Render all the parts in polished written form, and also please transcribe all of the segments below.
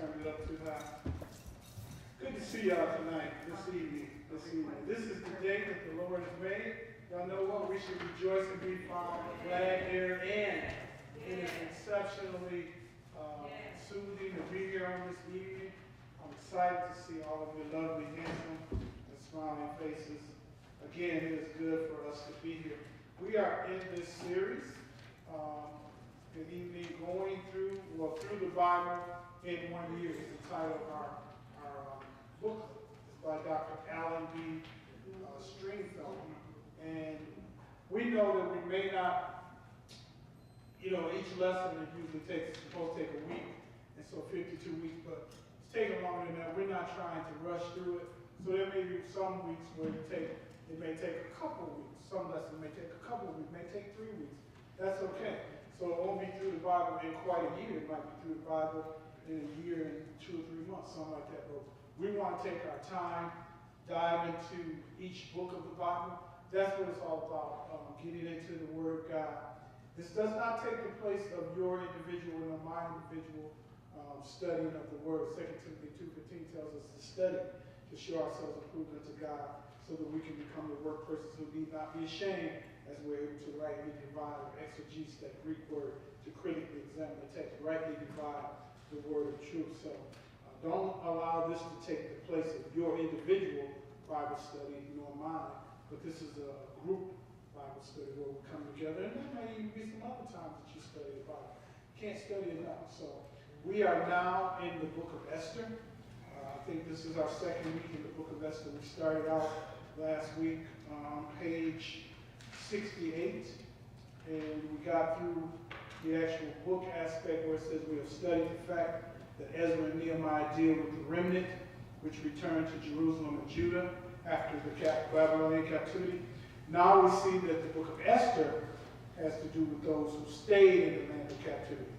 turn it up too high. Good to see y'all tonight, this evening. This is the day that the Lord has made. Y'all know what? We should rejoice and be glad here. And it is exceptionally soothing to be here on this evening. I'm excited to see all of your lovely, handsome, and smiling faces. Again, it is good for us to be here. We are in this series, an evening going through the Bible in 1 year. It's the title of our book. It's by Dr. Alan B. Stringfellow. And we know that we may not, each lesson it usually it's supposed to take a week, and so 52 weeks, but it's taking longer than that. We're not trying to rush through it. So there may be some weeks where it may take a couple of weeks. Some lessons may take a couple of weeks, may take 3 weeks. That's okay. So it won't be through the Bible in quite a year. It might be through the Bible in a year and 2 or 3 months, something like that. But we want to take our time, dive into each book of the Bible. That's what it's all about, getting into the Word of God. This does not take the place of your individual and my individual studying of the Word. 2 Timothy 2:15 tells us to study, to show ourselves approved unto God, so that we can become the workpersons who need not be ashamed, as we're able to rightly divide or exegese that Greek word, to critically examine the text, rightly divide the word of truth. So don't allow this to take the place of your individual Bible study, nor mine, but this is a group Bible study where we come together, and there may even be some other times that you study the Bible. You can't study enough. So we are now in the book of Esther. I think this is our second week in the book of Esther. We started out last week on page 68, and we got through the actual book aspect where it says we have studied the fact that Ezra and Nehemiah deal with the remnant which returned to Jerusalem and Judah after the Babylonian captivity. Now we see that the book of Esther has to do with those who stayed in the land of captivity.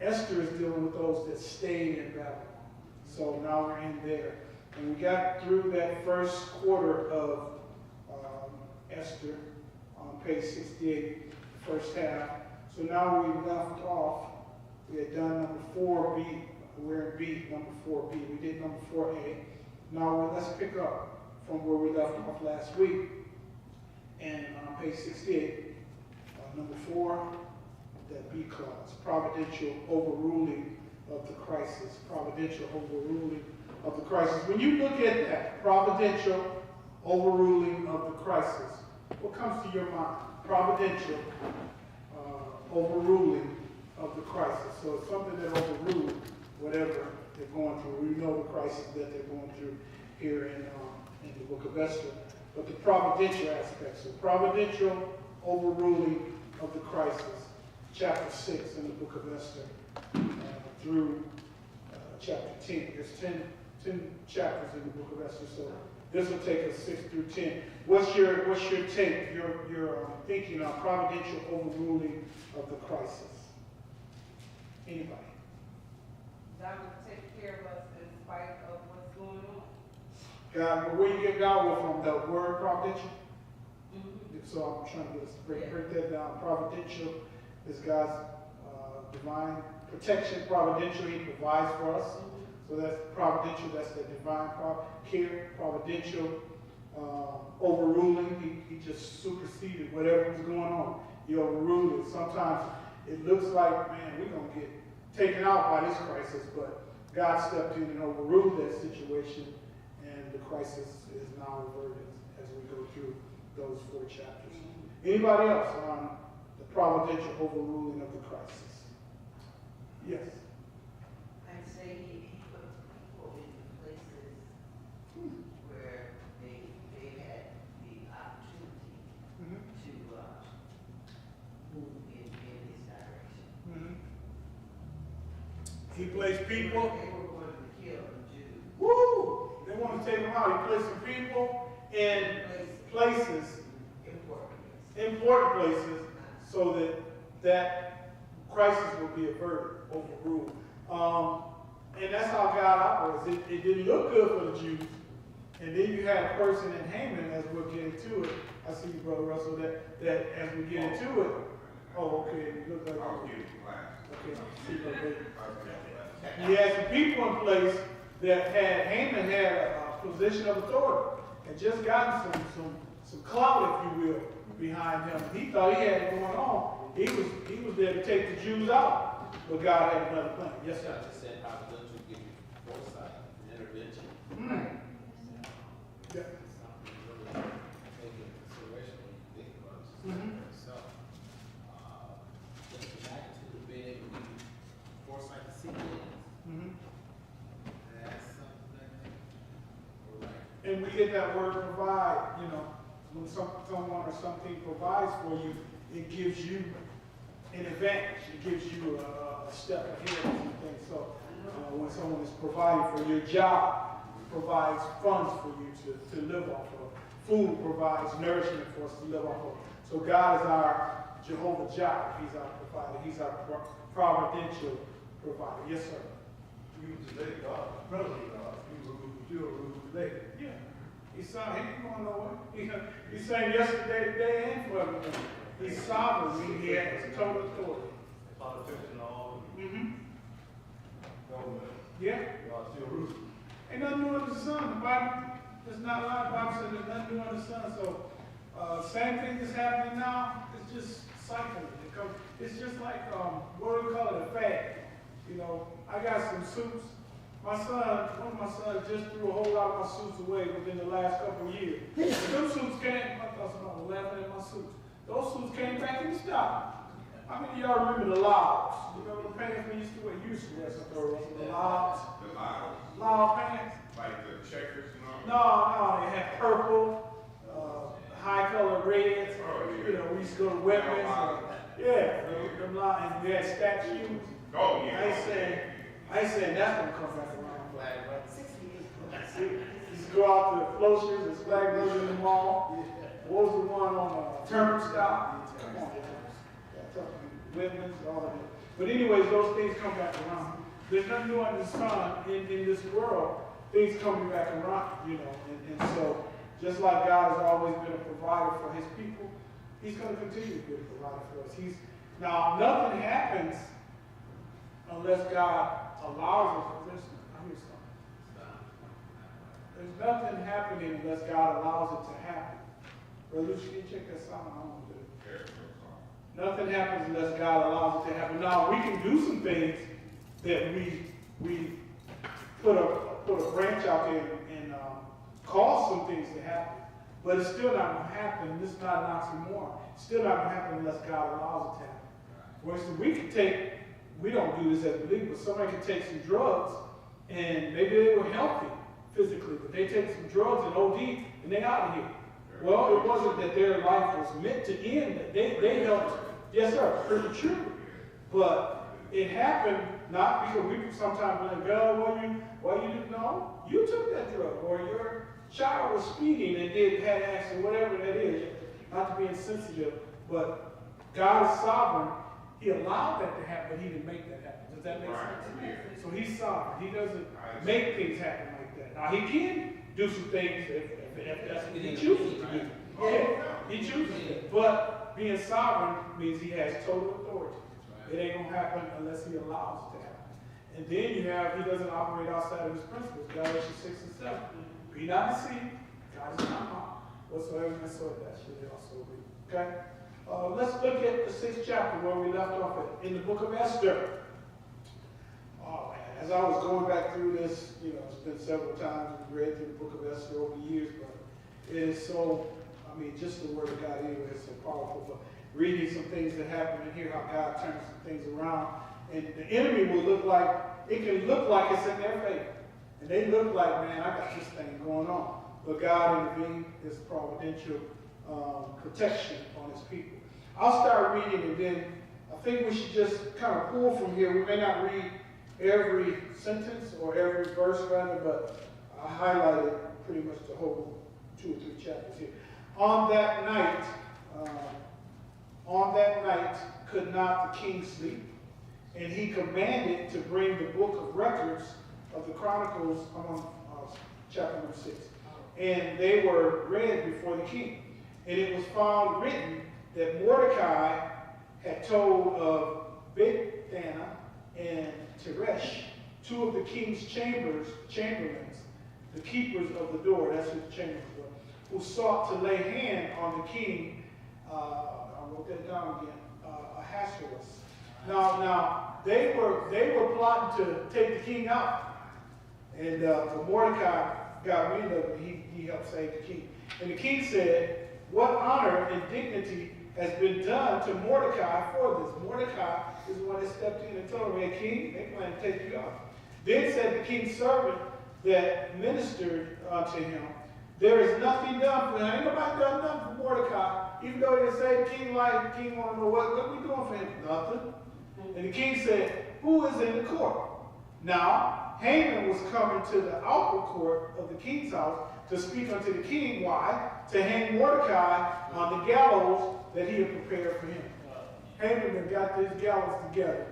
Esther is dealing with those that stayed in Babylon. So now we're in there. And we got through that first quarter of Esther on page 68, the first half. So now we left off, we had done number 4B. We're in B, number 4B. We did number 4A. Now let's pick up from where we left off last week. And on page 68, number 4, that B clause, providential overruling of the crisis. Providential overruling of the crisis. When you look at that, providential overruling of the crisis, what comes to your mind? Providential overruling of the crisis. So it's something that overrules whatever they're going through. We know the crisis that they're going through here in the book of Esther. But the providential aspects, so providential overruling of the crisis, chapter 6 in the book of Esther through chapter 10. There's 10 chapters in the book of Esther, so this will take us 6 through 10. What's your take, your thinking on providential overruling of the crisis? Anybody? God will take care of us in spite of what's going on. God, where you get God from, the word providential? Mm-hmm. So I'm trying to break that down. Providential is God's divine protection. Providential, He provides for us. Mm-hmm. So that's providential, that's the divine care. Providential overruling, he just superseded whatever was going on. He overruled it. Sometimes it looks like, man, we're going to get taken out by this crisis, but God stepped in and overruled that situation, and the crisis is now averted as we go through those 4 chapters. Anybody else on the providential overruling of the crisis? Yes? I'd say he put people in places where they had the opportunity to move in his direction. He placed people. They were going to kill the Jews. Woo! They want to take them out. He placed some people in places, important places, so that crisis will be averted, overruled. And that's how God operates. It didn't look good for the Jews. And then you had a person in Haman, as we'll get into it. I see you, Brother Russell, that as we get into it. Oh, okay. You look like I was getting class. okay. See, Brother Baker. He had some people in place that had, Haman had a position of authority and just gotten some clout, if you will, behind him. He thought he had it going on. He was there to take the Jews out, but God had another plan. Yes, sir. I just said how the literature give you foresight and intervention. Mm. Yeah. Something really take into consideration when you think about it yourself. Just the magnitude of being able to give you foresight to see things. That's something that we're right. And we get that word provide, you know, when someone or something provides for you, it gives you an advantage. It gives you a step ahead of something. So when someone is providing for your job, provides funds for you to live off of. Food provides nourishment for us to live off of. So God is our Jehovah Jireh. He's our provider. He's our providential provider. Yes, sir. You today, God, presently, God, you rule today. Yeah. He's sovereign. He ain't going nowhere. He's saying yesterday, today, and forever. He's sovereign, meaning he has total authority. Politics and all, government, Yeah. God still rules. Ain't nothing new under the sun. The Bible does not lie. The Bible says there's nothing new under the sun. So, same thing that's happening now. It's just cycling. It's just like, what do we call it, a fad. You know, I got some suits. My son, one of my sons just threw a whole lot of my suits away within the last couple of years. Those suits came, I thought about 11 in my suits. Those suits came back in stock. How many of y'all remember the Louds? You remember the pants we used to wear? You used to wear some of those. The Louds. The loud, Loud pants. like the checkers and all. No, they had purple, high color reds. Oh, yeah. You know, we used to go to Weapons. Yeah, them loud, and we had statues. Oh, yeah. I ain't saying that's gonna come back around. Used to go out to Floshers and Flag Brothers in the mall. What was the one on Turnstile? Come on, Women's, all of it. But anyways, those things come back around. There's nothing new under the sun in this world. Things coming back around, you know. And so, just like God has always been a provider for his people, he's going to continue to be a provider for us. Now, nothing happens unless God allows us. I hear something. There's nothing happening unless God allows it to happen. Brother, can you check that sound? I don't know. Nothing happens unless God allows it to happen. Now, we can do some things that we put a branch out there and cause some things to happen, but it's still not going to happen. This is not an oxymoron. It's still not going to happen unless God allows it to happen. For instance, we don't do this as believers, but somebody can take some drugs and maybe they were healthy physically, but they take some drugs and OD and they out of here. Well, it wasn't that their life was meant to end. They helped, yes sir, prematurely. But it happened not because we sometimes like, God, why you didn't know? You took that drug, or your child was speeding and had an accident, whatever that is. Not to be insensitive, but God is sovereign. He allowed that to happen, but he didn't make that happen. Does that make sense? So he's sovereign. He doesn't make things happen like that. Now he can do some things if that's what he chooses to do. Yeah, he chooses it. But being sovereign means he has total authority. It ain't gonna happen unless he allows it to happen. And then he doesn't operate outside of his principles. Galatians 6 and 7. Be not deceived. God is not mocked. Whatsoever man soweth, that shall he also reap. Okay? Let's look at the 6th chapter where we left off at, in the book of Esther. Oh man, as I was going back through this, you know, it's been several times we've read through the book of Esther over the years, but it is so, I mean, just the word of God anyway is so powerful. But reading some things that happen and hear how God turns some things around. And the enemy will look like, it can look like it's in their favor. And they look like, man, I got this thing going on. But God intervened, his providential protection on his people. I'll start reading, and then I think we should just kind of pull from here. We may not read every sentence or every verse rather, but I highlighted pretty much the whole 2 or 3 chapters here. On that night could not the king sleep, and he commanded to bring the book of records of the Chronicles on chapter number 6. And they were read before the king. And it was found written that Mordecai had told of Bigthana and Teresh, two of the king's chamberlains, the keepers of the door, that's who the chamberlains were, who sought to lay hand on the king, I wrote that down again, Ahasuerus. Now, they were plotting to take the king out. And but Mordecai got wind of it, he helped save the king. And the king said, what honor and dignity has been done to Mordecai for this? Mordecai is the one that stepped in and told him, hey, king, they plan to take you out. Then said the king's servant that ministered unto him, there is nothing done for him. Ain't nobody done nothing for Mordecai. Even though they say the king lied, the king want to know what we doing for him? Nothing. And the king said, who is in the court? Now, Haman was coming to the outer court of the king's house to speak unto the king. Why? To hang Mordecai on the gallows that he had prepared for him. Haman had got these gallows together.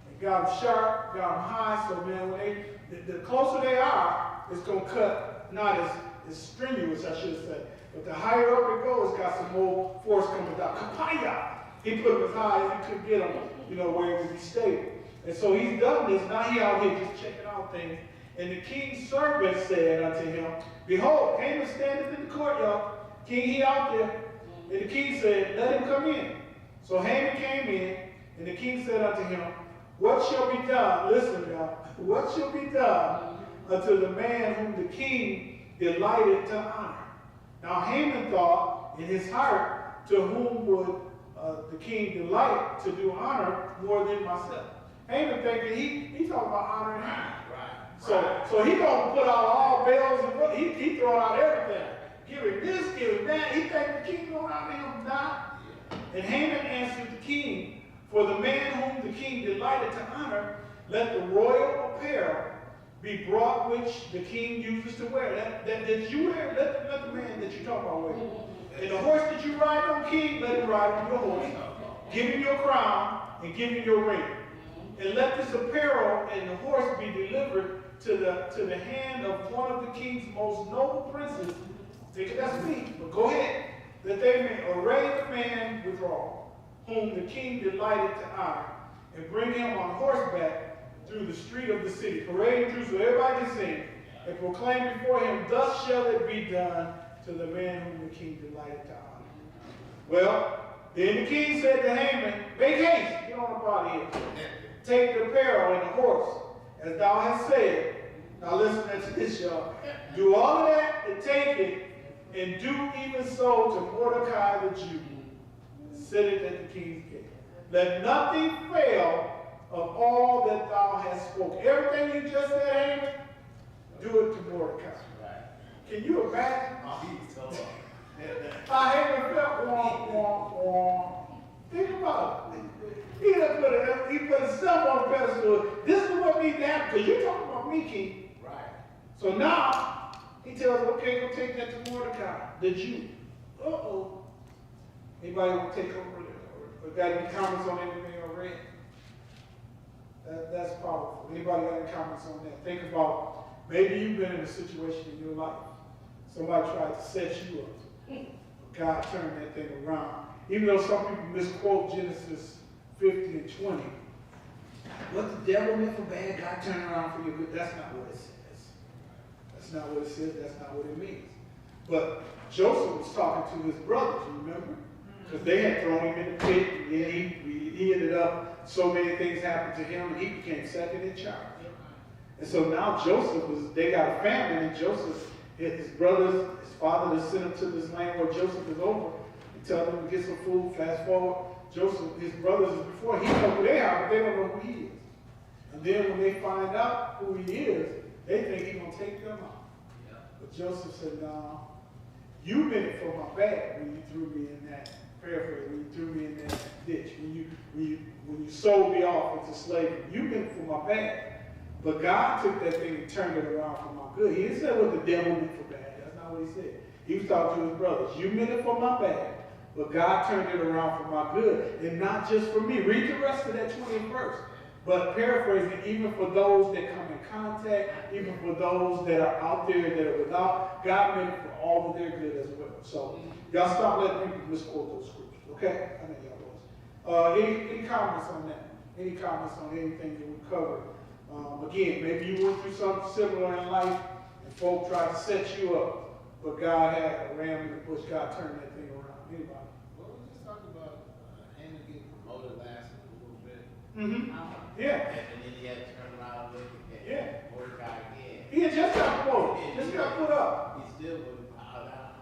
They got them sharp, got them high, so man, when the closer they are, it's going to cut not as strenuous, I should say. But the higher up it goes, it's got some more force coming down. Kapaya! He put them as high as he could get them, where it would be stable. And so he's done this. Now he out here just checking out things. And the king's servant said unto him, behold, Haman standeth in the courtyard. King, he out there. And the king said, let him come in. So Haman came in, and the king said unto him, what shall be done? Listen, y'all. What shall be done unto the man whom the king delighted to honor? Now Haman thought in his heart, to whom would the king delight to do honor more than myself? Haman thinking he talking about honoring him. Right. So he gonna put out all bells and he throwing out everything. Give him this, give him that. He think the king gonna honor him now. Yeah. And Haman answered the king, for the man whom the king delighted to honor, let the royal apparel be brought which the king uses to wear. That you wear, let the man that you talk about wear. And the horse that you ride on, king, let him ride on your horse. Give him your crown and give him your ring. And let this apparel and the horse be delivered to the hand of one of the king's most noble princes. Think that's me, but go ahead. That they may array the man withal, whom the king delighted to honor, and bring him on horseback through the street of the city. Parade through so everybody can see, and proclaim before him, thus shall it be done to the man whom the king delighted to honor. Well, then the king said to Haman, make haste, get on up out of here. Take the apparel and the horse, as thou hast said. Now listen to this, y'all. Do all of that and take it, and do even so to Mordecai the Jew, sitteth at the king's gate. Let nothing fail of all that thou hast spoken. Everything you just said, Haman, do it to Mordecai. Can you imagine? How Haman felt? Think about it. He put himself on a pedestal. This is what needs to happen, because you're talking about me, king. Right. So now, he tells him, okay, go take that to Mordecai, the Jew. Uh-oh. Anybody want to take over or got any comments on anything I read? That's powerful. Anybody got any comments on that? Think about, maybe you've been in a situation in your life. Somebody tried to set you up. God turned that thing around. Even though some people misquote Genesis 50 and 20. What the devil meant for bad, God turned around for your good. That's not what it says. That's not what it says. That's not what it means. But Joseph was talking to his brothers, you remember? Because they had thrown him in the pit. And then he ended up, so many things happened to him, and he became second in charge. And so now they got a famine, and Joseph, his brothers, his father, they sent him to this land where Joseph is over. He tells them to get some food. Fast forward. Joseph, his brothers, before he know who they are, but they don't know who he is. And then when they find out who he is, they think he's going to take them out. Yeah. But Joseph said, no, you meant it for my bad when you threw me in that, paraphrase, when you threw me in that ditch, when you sold me off into slavery. You meant it for my bad. But God took that thing and turned it around for my good. He didn't say what the devil meant for bad. That's not what he said. He was talking to his brothers. You meant it for my bad. But God turned it around for my good, and not just for me. Read the rest of that 20th verse. But paraphrasing, even for those that come in contact, even for those that are out there that are without, God meant it for all of their good as well. So y'all stop letting people misquote those scriptures, okay? I know y'all was. Any comments on that? Any comments on anything that we covered Again, maybe you went through something similar in life and folk tried to set you up, but God had a ram in the bush. God turned that thing around. Anybody? Well, we just talked about Haman getting promoted last a little bit. Mm-hmm. Yeah. And then he had to turn around and look at Yeah. Mordecai again. He had just got promoted. Just got put up. He still wouldn't bow down.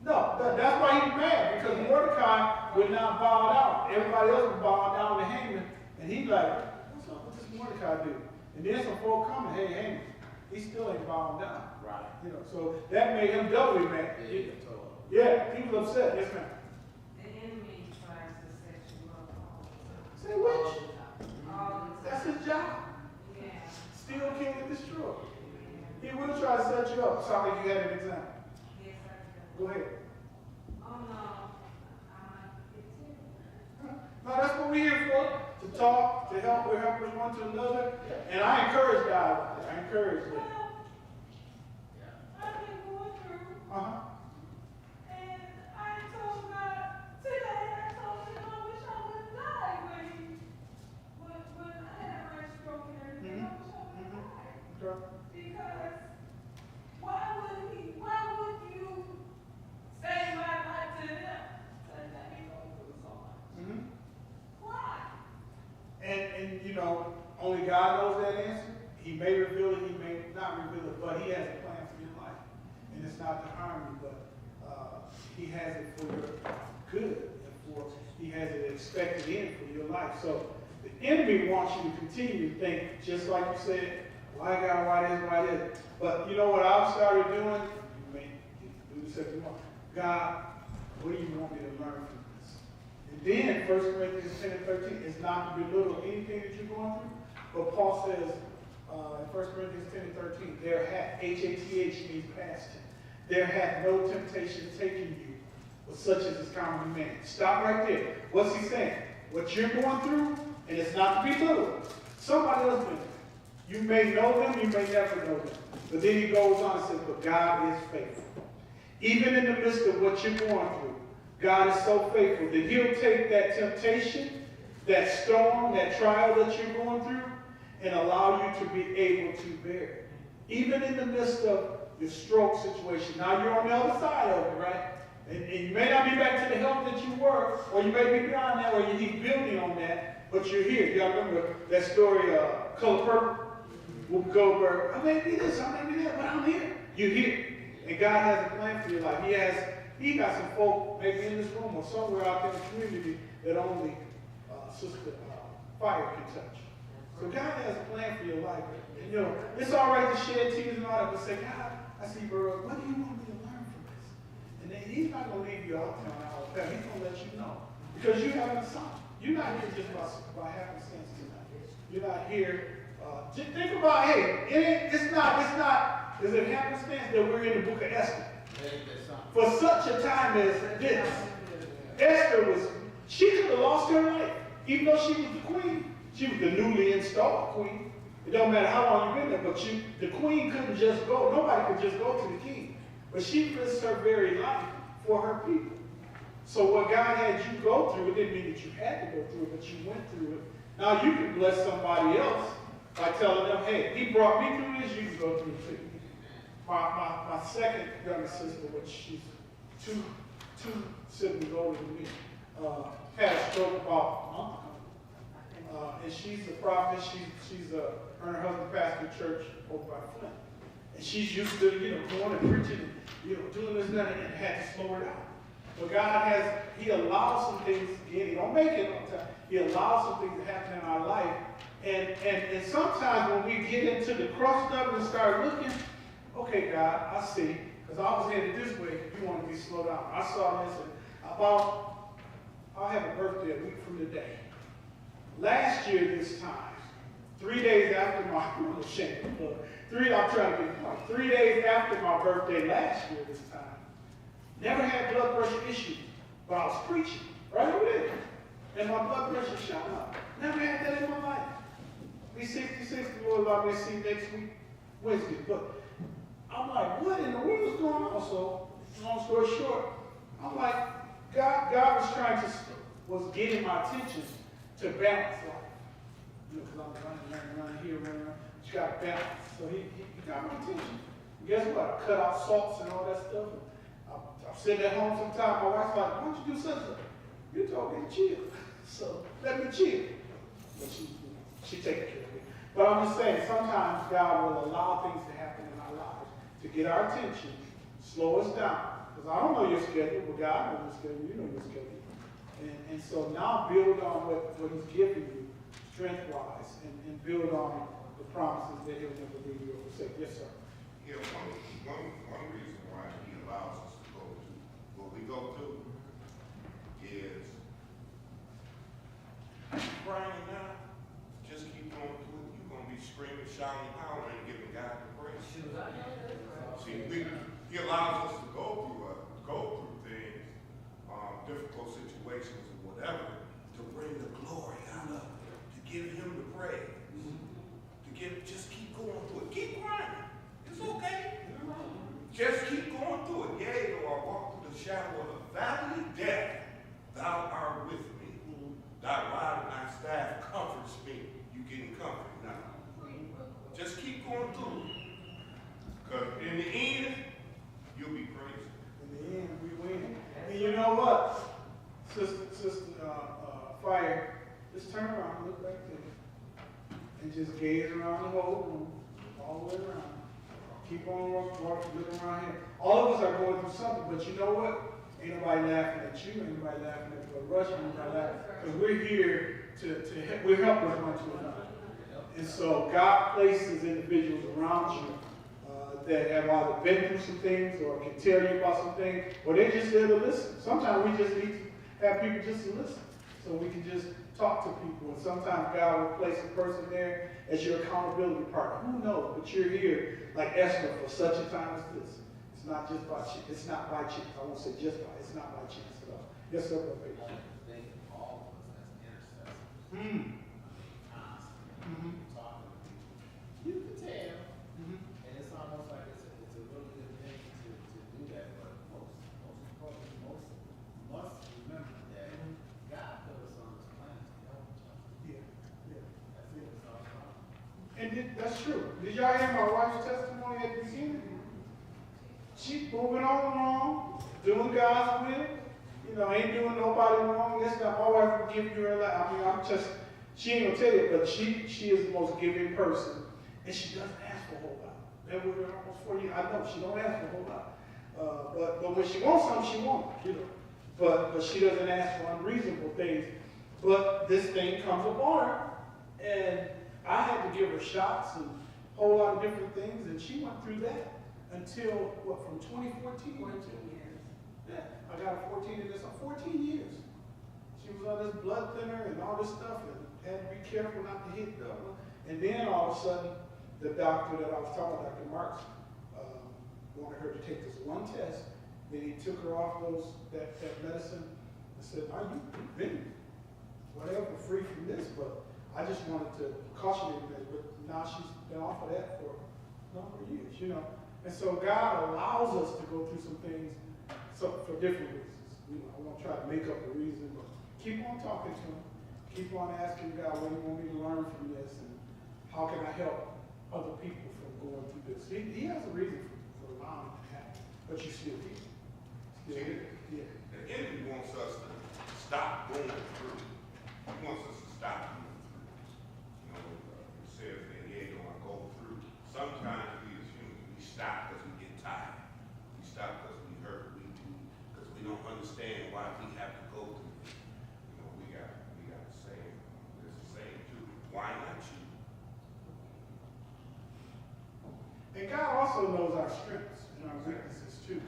No, that's why he's mad, because Mordecai would not bow down. Everybody else would bow down to Haman, and he's like, what's up with this Mordecai dude? And then some folk coming, hey, Haman, he still ain't bowing down. Right. You know, so that made him doubly mad. Yeah, he was told. Yeah, he was upset. Yes, ma'am. The enemy tries to set you up all the time. Say which? All the That's time. his job. Yeah. Steal, kill, and destroy. He will try to set you up. Sound like you had an example. Yes, I do. Go ahead. Oh, no. It's here. No, that's what we're here for. To talk, to help. We're helpers one to another. And I encourage God. I encourage you. Well, I've been going through, Uh-huh. and I told God today, I told him I wish I would die when I had my stroke and everything. I wish I would die. Okay. Because why would you save my life to them? So let me go through so much. Mm-hmm. Why? And you know, only God knows that answer. He may reveal it, he may not reveal it, but he has a plan for your life. And it's not to harm you, but he has it for your good. And he has it expected in for your life. So the enemy wants you to continue to think, just like you said, why God, why this? But you know what I've started doing? You may do the second one. God, what do you want me to learn from this? And then 1 Corinthians 10 and 13 is not to belittle anything that you're going through. But Paul says in 1 Corinthians 10 and 13, there hath, H-A-T-H means past tense, there hath no temptation taken you, but such as is common to man. Stop right there. What's he saying? What you're going through, and it's not to be little. Somebody else been there. You may know them, you may never know them. But then he goes on and says, but God is faithful. Even in the midst of what you're going through, God is so faithful that he'll take that temptation, that storm, that trial that you're going through, and allow you to be able to bear it. Even in the midst of your stroke situation. Now you're on the other side of it, right? And you may not be back to the health that you were, or you may be beyond that, or you need building on that, but you're here. Y'all remember that story, Color Purple? Whoop Goldberg, I may be this, I may be that, but I'm here. You're here. And God has a plan for your life. He got some folk maybe in this room or somewhere out there in the community that only Sister Fire can touch. So God has a plan for your life. And, you know, it's all right to shed tears and all that, but say, God, I see, bro, what do you want me to learn from this? And then he's not going to leave you out there on our path. He's going to let you know. Because you have an assignment. You're not here just by happenstance tonight. You're not here. Just think about, hey, it's not, is it happenstance that we're in the book of Esther? For such a time as this, Esther she could have lost her life. Even though she was the queen, she was the newly installed queen. It don't matter how long you've been there, but the queen couldn't just go. Nobody could just go to the king. But she risked her very life for her people. So what God had you go through, it didn't mean that you had to go through it, but you went through it. Now you can bless somebody else by telling them, hey, he brought me through this, you can go through it too. My second younger sister, which she's two siblings older than me, had a stroke about a month ago. And she's a prophet. Her and her husband pastor a church over by Flint. And she's used to, going and preaching and, doing this and that, and had to slow her down. But God he allows some things, again, he don't make it all the time. He allows some things to happen in our life. And sometimes when we get into the crust of it and start looking, okay, God, I see, because I was headed this way, you want to be slowed down. I saw this, and I'll have a birthday a week from today. Last year this time, 3 days after my, I'm ashamed, I'm trying to get a point. 3 days after my birthday last year this time, never had blood pressure issues, but I was preaching right over there, and my blood pressure shot up. Never had that in my life. Be 66, the Lord allowed me to see next week, Wednesday. But I'm like, what in the world is going on? So, long story short, I'm like, God was getting my attention to balance life. Because I'm running here, running around. got a balance. So he got my attention. And guess what? I cut out salts and all that stuff. I'm sitting at home sometimes, my wife's like, why don't you do something? You told me to chill. So let me chill. But she taking care of me. But I'm just saying, sometimes God will allow things to happen in our lives to get our attention, slow us down. Because I don't know your schedule, but God knows your schedule, you know your schedule. And so now build on what he's given you, strength-wise, and build on the promises that he'll never leave you or forsake. Yes, sir. Yeah, one reason why he allows us to go to what we go to is crying now. Just keep going through it. You're gonna be screaming, shouting, hollering, and giving God the praise. See, he allows us to go through things, difficult situations or whatever, to bring the glory out of it, to give him the praise, just keep going through it. Keep crying. It's okay. Just keep going through it. Yea, though I walk through the shadow of the valley of death, thou art with me. Thy rod and thy staff comforts me. You getting comfort now. Just keep going through it. Because in the end, you'll be praised. In the end, we win. And you know what? Sister Fire, just turn around and look back there. And just gaze around the whole room, all the way around. Keep on looking around here. All of us are going through something, but you know what? Ain't nobody laughing at you, ain't nobody laughing at the rush, ain't nobody laughing. Because we're here to help, we're helpers one to another. And so God places individuals around you that have either been through some things or can tell you about some things, or they're just there to listen. Sometimes we just need to have people just to listen, so we can just talk to people. And sometimes God will place a person there as your accountability partner. Who knows? But you're here like Esther for such a time as this. It's not just by chance. It's not by chance. I won't say just by. It's not by chance at all. Yes, sir. I think all of us as intercessors, constantly talking to people. You can tell, and it's almost like it's a really good thing to do that. But most importantly, most must remember that God put us on this planet to help each other. Yeah. That's it. It's all about. And that's true. Did y'all hear my wife's testimony at the beginning? She's moving on along, doing God's will. You know, ain't doing nobody wrong. That's not my wife will give you her life. I mean, she ain't gonna tell you, but she is the most giving person, and she doesn't ask for a whole lot. Been with her almost 40 years. I know she don't ask for a whole lot. But when she wants something, she wants it, you know. But she doesn't ask for unreasonable things. But this thing comes upon her, and I had to give her shots and a whole lot of different things, and she went through that until, what, from 2014? 14 years. Yeah, I got her 14 in this, 14 years. She was on this blood thinner and all this stuff, and had to be careful not to hit them. And then all of a sudden, the doctor that I was talking about, Dr. Marks, wanted her to take this one test. Then he took her off that medicine and said, "Now you've been whatever free from this, but I just wanted to caution you that." But now she's been off of that for a number of years, you know. And so God allows us to go through some things for different reasons. You know, I won't try to make up the reason, but keep on talking to him. Keep on asking God, what do you want me to learn from this? And how can I help other people from going through this? He has a reason for allowing it to happen. But you still here. Still here. Yeah. The enemy wants us to stop going through. He wants us to stop going through. You know, it says that, yeah, you want to go through. Sometimes we as humans, we stop because we get tired. We stop because we hurt. Because we don't understand why we have to go through it. You know, we got to say, there's a saying too, why not you? And God also knows our strengths and our weaknesses too.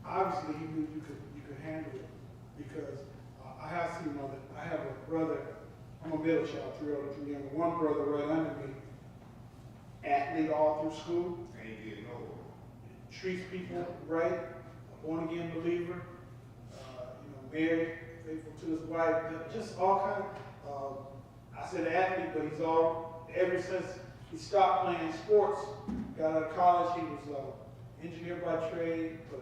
Obviously, He knew you could handle it because I have a brother. I'm a middle child, 3 older, 3 younger. One brother right under me, athlete all through school. And he didn't know. Treats people right, a born again believer, married, faithful to his wife, just all kind of. I said athlete, but he's ever since he stopped playing sports, got out of college, he was engineer by trade, but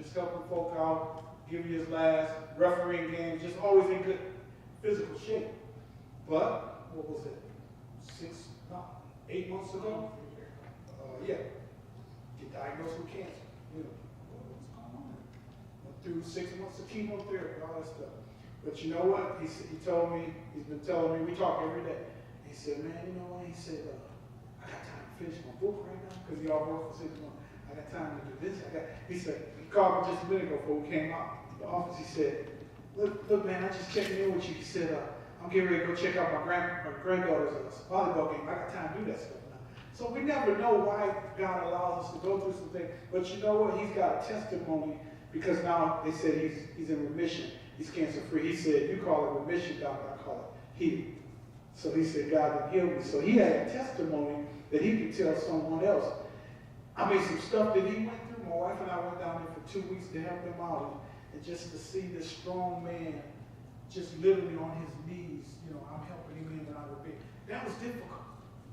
just helping folk out, giving his last, refereeing games, just always in good physical shape. But what was it? 8 months ago. Yeah, get diagnosed with cancer. You know, what's going on? Went through 6 months of chemotherapy, all that stuff. But you know what? He told me, he's been telling me, we talk every day. He said, man, you know what? He said, I got time to finish my book right now because he all worked for 6 months. I got time to do this. He said, he called me just a minute ago before we came out of the office. He said, look, man, I just checking in with you. He said, I'm getting ready to go check out my granddaughter's volleyball game. I got time to do that stuff now. So we never know why God allows us to go through some things. But you know what? He's got a testimony because now they said he's in remission. He's cancer free. He said, you call it remission, doctor. I call it healing. So he said, God didn't heal me. So he had a testimony that he could tell someone else. I mean, some stuff that he went through. My wife and I went down there for 2 weeks to help him out. And just to see this strong man just literally on his knees, you know, I'm helping him in when I was big. That was difficult.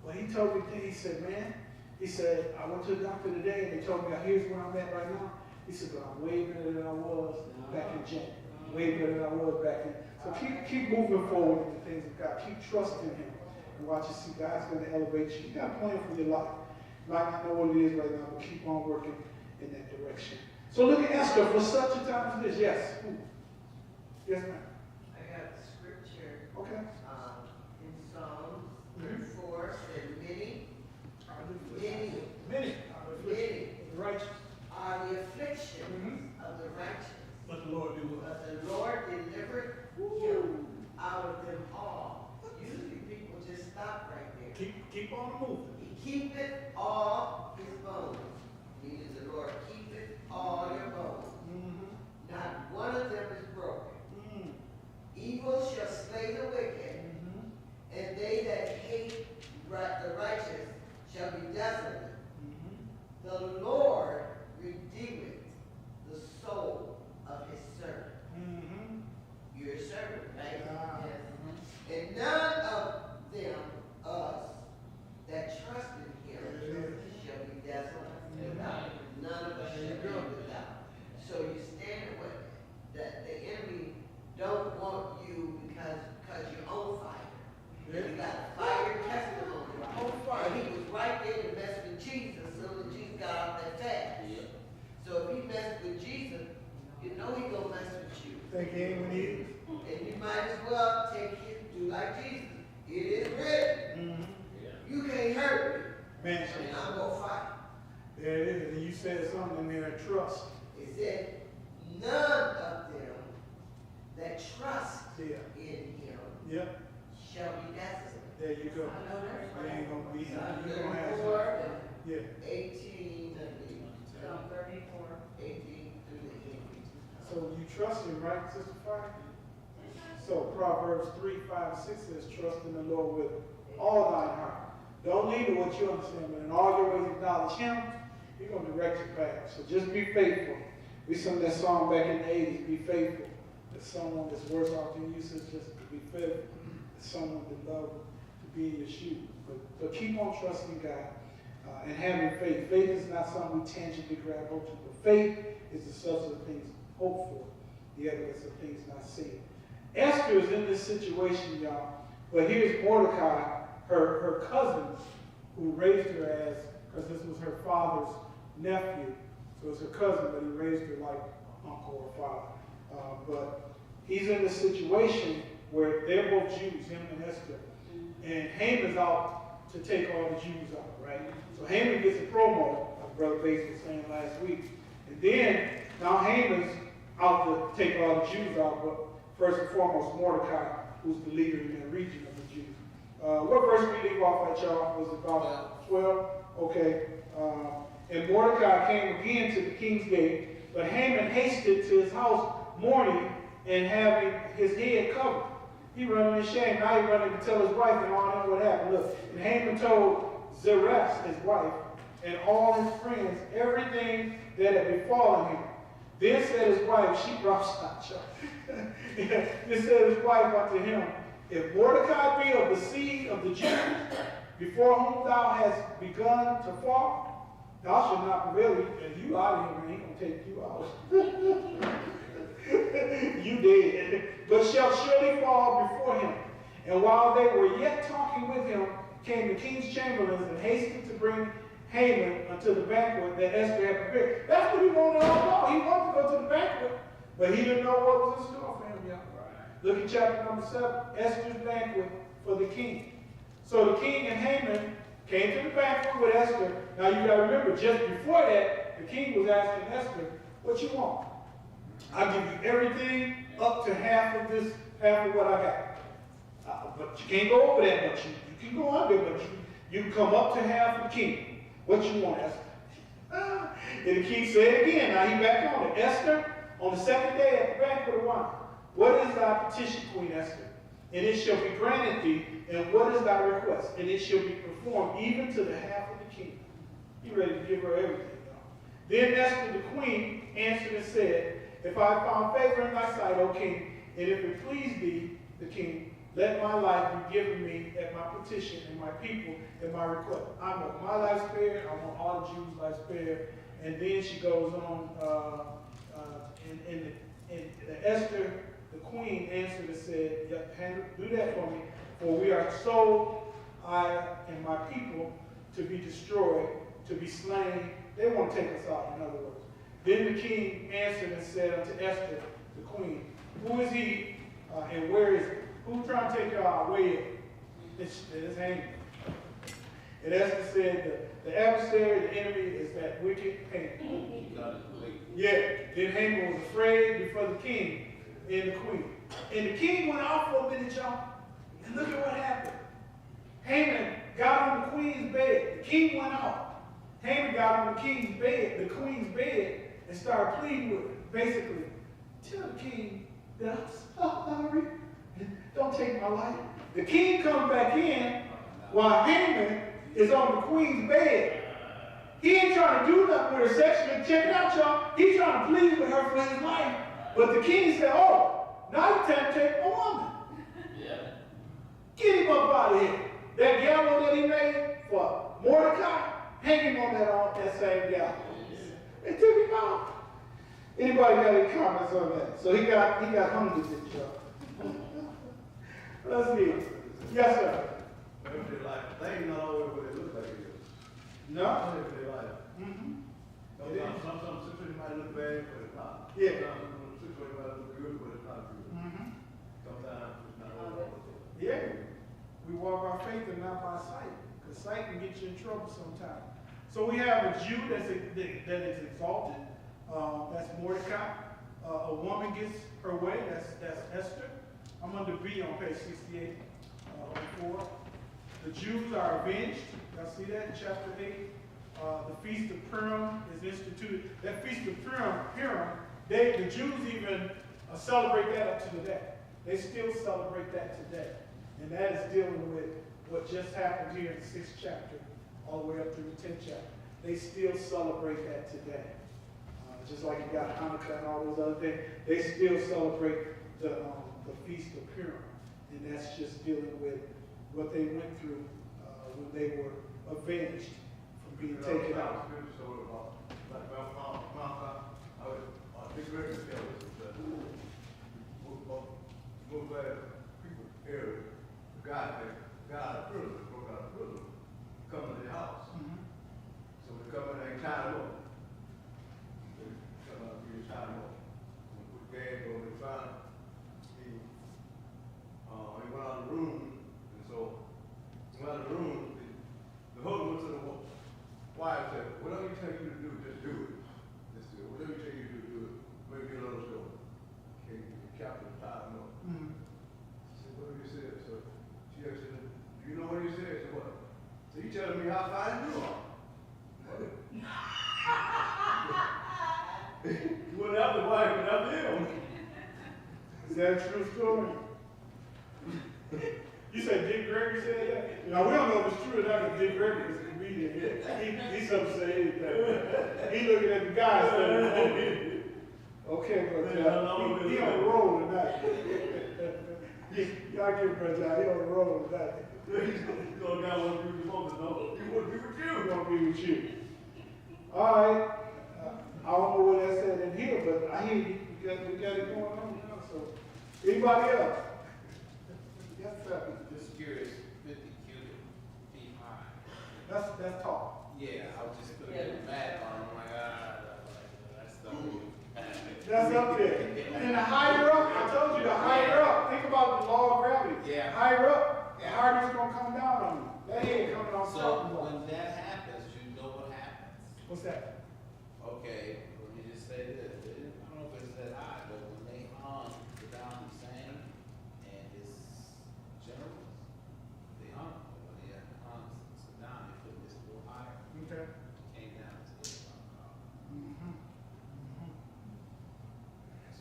But he told me, he said, man, he said, I went to the doctor today and they told me, here's where I'm at right now. He said, but I'm way better than I was back in January. Way better than I was back in. So keep moving forward in the things of God. Keep trusting him. And watch you see God's going to elevate you. You got a plan for your life. You might not know what it is right now, but keep on working in that direction. So look at Esther for such a time as this. Yes. Yes, ma'am. I got the scripture. Okay. In Psalms 34, said many Righteous. are the afflictions of the righteous. But the Lord do what? But the Lord delivered him out of them all. Usually people just stop right there. Keep on moving. He keepeth all his bones. Meaning the Lord keepeth all your bones. Not one of them is broken. Evil shall slay the wicked, and they that hate the righteous shall be desolate. The Lord redeemeth the soul of his servant. You're a servant, right? Yes. And none of them, us, that trust in him shall be desolate. None of us shall be without. So you stand with that the enemy don't want you because you're on fire. You got a fire testimony. On fire. He was right there to mess with Jesus so that Jesus got off that fast. So if he messed with Jesus, you know he gonna mess with you. Think he ain't need. And you might as well take it, do like Jesus. It is written. You can't hurt me. Man, And I'm gonna fight. there it is. And you said something in there, trust. It said, none of them that trust Yeah. in him Yep. shall be desolate. There you go. I know that's You right. ain't gonna be. Psalm You're gonna have 34, some. Yeah. 18, I believe. Psalm 34. 18 through the end. So you trust him, right, Sister Fire? So Proverbs 3, 5, and 6 says, trust in the Lord with all thine heart. Don't lean to what you understand, but in all your ways acknowledge him. He's going to direct your path. So just be faithful. We sung that song back in the 80s, be faithful. There's someone that's worse off than you, so just to be faithful. There's someone that love to be in your shoes. But keep on trusting God and having faith. Faith is not something we tangibly grab hold to, but faith is the substance of things hoped for, the evidence of things not seen. Esther is in this situation, y'all, but here's Mordecai, her cousin, who raised her as, because this was her father's nephew, so it's her cousin, but he raised her like uncle or father. But he's in this situation where they're both Jews, him and Esther, and Haman's out to take all the Jews out, right? So Haman gets a promo, like Brother Bates was saying last week, and then now Haman's out to take all the Jews out, but first and foremost, Mordecai, who's the leader in that region of the Jews. What verse we leave off at, y'all? Was it about 12? Okay. And Mordecai came again to the king's gate, but Haman hasted to his house mourning and having his head covered. He running in shame. Now he running to tell his wife and all that what happened. Look, and Haman told Zeresh, his wife, and all his friends everything that had befallen him. Then said his wife, she prophesied, y'all. Then said his wife unto him, if Mordecai be of the seed of the Jews, before whom thou hast begun to fall, thou shalt not prevail. And you out of here, man. He gonna take you out. You dead. But shall surely fall before him. And while they were yet talking with him, came the king's chamberlains and hastened to bring Haman unto the banquet that Esther had prepared. That's what he wanted all along. He wanted to go to the banquet, but he didn't know what was in store for him, y'all. Look at chapter number 7, Esther's banquet for the king. So the king and Haman came to the banquet with Esther. Now you got to remember, just before that, the king was asking Esther, what you want? I'll give you everything up to half of what I got. But you can't go over that, but you can go under, but you can come up to half of the king. What you want, Esther? And the king said again, now he back on it. Esther, on the second day at the banquet of wine, what is thy petition, Queen Esther? And it shall be granted thee, and what is thy request? And it shall be performed even to the half of the kingdom. He ready to give her everything, y'all. Then Esther the queen answered and said, if I have found favor in thy sight, O king, and if it please thee, the king, let my life be given me at my petition, and my people at my request. I want my life spared. I want all the Jews' life spared. And then she goes on, and Esther, the queen, answered and said, do that for me, for we are sold, I and my people, to be destroyed, to be slain. They want to take us out, in other words. Then the king answered and said unto Esther, the queen, who is he and where is he? Who's trying to take y'all away? It's Haman. And Esther said, the adversary, the enemy, is that wicked Haman. Yeah. Then Haman was afraid before the king and the queen. And the king went out for a minute, y'all. And look at what happened. Haman got on the queen's bed. The king went out. Haman got on the king's bed, the queen's bed, and started pleading with her. Basically, tell the king that I'm sorry. Don't take my life. The king comes back in while Haman is on the queen's bed. He ain't trying to do nothing with her sexually. Check it out, y'all. He's trying to plead with her for his life. But the king said, oh, now you time to take a woman. Yeah. Get him up out of here. That gallows that he made for Mordecai, hang him on that same gallows. They took him out. Anybody got any comments on that? So he got hung with it, y'all. Let's see. Yes, sir. They ain't not always what they look like it is. No? If they like. Some situation might look bad, but it's not. Yeah. Some situation might look good, but it's not good. Sometimes it's not always. Yeah. We walk by faith and not by sight. Because sight can get you in trouble sometimes. So we have a Jew that is exalted. That's Mordecai. A woman gets her way. That's Esther. I'm under B on page 68, 4. The Jews are avenged. Y'all see that in chapter 8? The Feast of Purim is instituted. That Feast of Purim, the Jews even celebrate that up to today. They still celebrate that today. And that is dealing with what just happened here in the 6th chapter, all the way up through the 10th chapter. They still celebrate that today. Just like you got Hanukkah and all those other things, they still celebrate the Feast of Purim. And that's just dealing with what they went through when they were avenged from being taken out. Big record tell us that most people here, God a prisoner, broke out of prison, come to the house. So we come in and tie them up. They come out and tie them up. We put bags over the fire. He went out of the room, and so he went out of the room. The husband went to the wife said, whatever he tell you to do, just do it. Just do it. Whatever he tell you to do it. Maybe a little story. Okay, the captain tied him up. I said, what have you said? So she said, do you know what he said? I said, what? So you telling me how fine you are. You went after the wife, went after him. Is that a true story? You said Dick Gregory said that? Now, we don't know if it's true or not, because Dick Gregory is a comedian. He's up to say anything. He's looking at the guy saying, okay, but he on the roll tonight. Y'all give him a job. He on the roll tonight. He's going down one of the moments, no? He want to be with you. He want to be with you. All right. I don't know what that said in here, but I hear you. We got it going on now. So, anybody else? Yes, sir. Just curious, 50 cubic That's talk. Yeah, I was just gonna get mad on him, like, that's the. That's up there. And the higher up, I told you, the higher up, think about the law of gravity. Yeah. Higher up, the harder it's gonna come down on you. That ain't coming off So something. when that happens, you know what happens. What's that? Okay, let me just say this. I don't know if it's that high, but when they hung Saddam Hussein and his generals, they hung. When they hung Saddam, they put this a little higher. Okay. Came down to this column. Mm-hmm.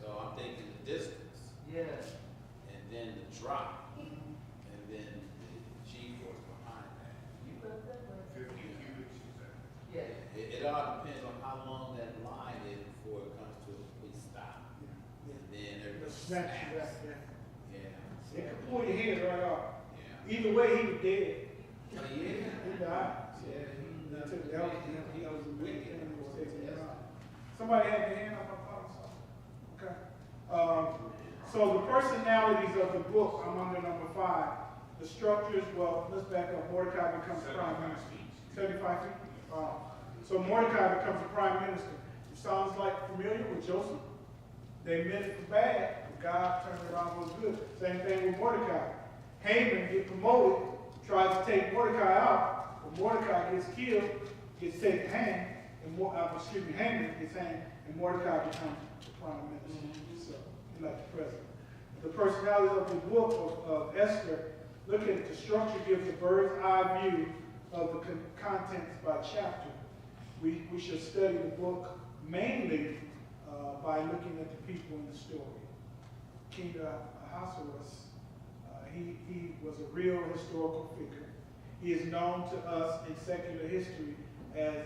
So I'm thinking the distance, Yes. and then the drop, and then the G-force behind that. You got that right. 50 cubics, you said. Yes. It all depends on how long that line is before it comes to a complete stop. Yeah. And then everything Snatch you back, snaps. yeah. Yeah. It can pull your head right off. Yeah. Either way, he was dead. Oh, yeah. He died. Yeah, He took the help. He was a big thing. He was taking it out. Somebody had their hand up on something. Okay. So the personalities of the book, I'm under number 5. The structures, well, let's back up. Mordecai becomes prime minister. 75 feet? So Mordecai becomes a prime minister. It sounds like familiar with Joseph. They meant it for bad, but God turned it around for good. Same thing with Mordecai. Haman gets promoted, tries to take Mordecai out, but Mordecai gets killed, gets taken hanged, and Haman gets hanged, and Mordecai becomes the prime minister. So, he's like the president. The personality of the book of Esther, look at it, the structure gives a bird's eye view of the contents by chapter. We should study the book mainly by looking at the people in the story. King Ahasuerus, he was a real historical figure. He is known to us in secular history as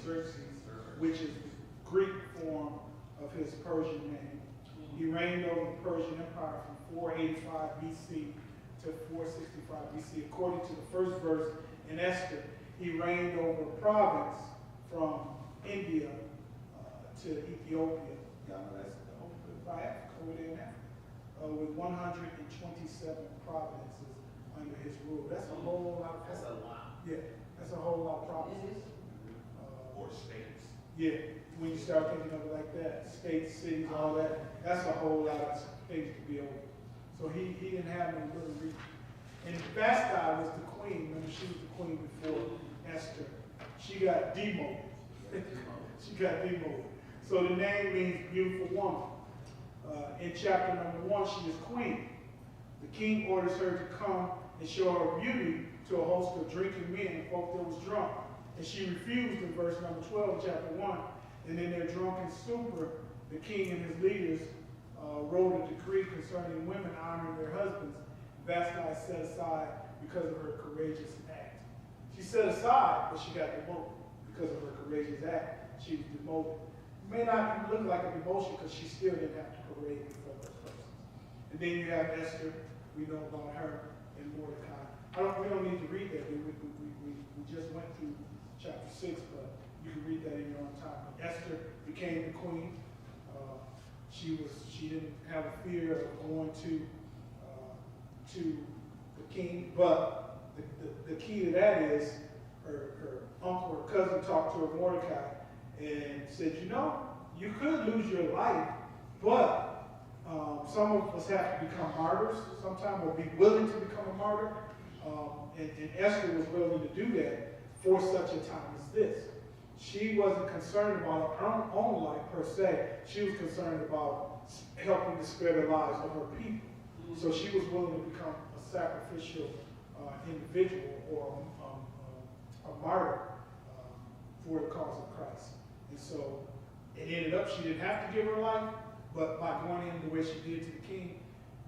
Xerxes, which is the Greek form of his Persian name. He reigned over the Persian Empire from 485 BC to 465 BC. According to the first verse in Esther, he reigned over a province from India to Ethiopia. Y'all know that's by Africa, over there in Africa, with 127 provinces under his rule. That's a whole lot of That's a lot. Yeah, that's a whole lot of provinces. Or states. Yeah, when you start thinking of it like that, states, cities, all that, that's a whole lot of things to be over. So he didn't have no little reach. And Vashti was the queen. Remember, she was the queen before Esther. She got demoted. She got demoted. So the name means beautiful woman. In chapter number 1, she is queen. The king orders her to come and show her beauty to a host of drinking men, folk that was drunk. And she refused in verse number 12 of chapter 1. And in their drunken stupor, the king and his leaders wrote a decree concerning women honoring their husbands. Vashti set aside because of her courageous act. She set aside, but she got demoted because of her courageous act. She was demoted. It may not look like a demotion because she still didn't have to parade before those persons. And then you have Esther. We know about her and Mordecai. We don't need to read that. We just went through chapter 6, but you can read that in your own time. But Esther became the queen. She didn't have a fear of going to the king, but the key to that is her uncle or cousin talked to her, Mordecai, and said, you know, you could lose your life, but some of us have to become martyrs sometime, or be willing to become a martyr. And Esther was willing to do that for such a time as this. She wasn't concerned about her own life per se. She was concerned about helping to spare the lives of her people. So she was willing to become a sacrificial individual or a martyr for the cause of Christ. And so it ended up, she didn't have to give her life, but by going in the way she did to the king,